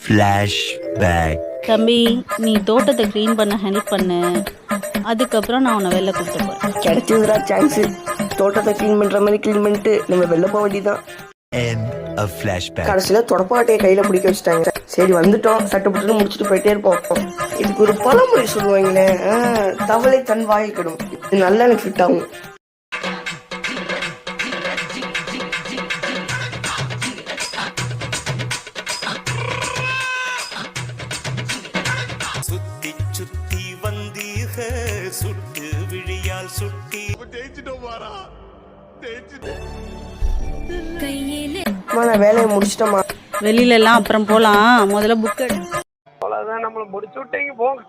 Flashback. தம்பி, நீ தோட்டத்தை க்ளீன் பண்ண ஹெல்ப் பண்ணு. அதுக்கப்புறம் நான் உன்னை வெளில கூப்பிட்டு போறேன். கிடைச்சதுடா சான்ஸ். தோட்டத்தை க்ளீன் பண்ற மாதிரி க்ளீன் பண்ணிட்டு நம்ம வெளில போக வேண்டியதான். End of flashback. கடைசியில தொடப்பாட்டையை கையில பிடிக்க வச்சுட்டாங்க. சரி வந்துட்டோம், சட்டை போட்டு முடிச்சுட்டு போயிட்டே இருப்போம். இதுக்கு ஒரு பழமொழி சொல்லுவாங்களே, தவளை தன் வாயை கெடும். இது நல்லா எனக்கு ஃபிட் ஆகும். சுத்தி சுத்தி வந்தீக சுட்டு விழியால் சுட்டி நான் வேலையை முடிச்சிட்டோமா? வெளியில எல்லாம் அப்புறம் போலாம், முதல்ல புக் எடு. அவ்வளவுதான், நம்மள முடிச்சு விட்டீங்க போங்க.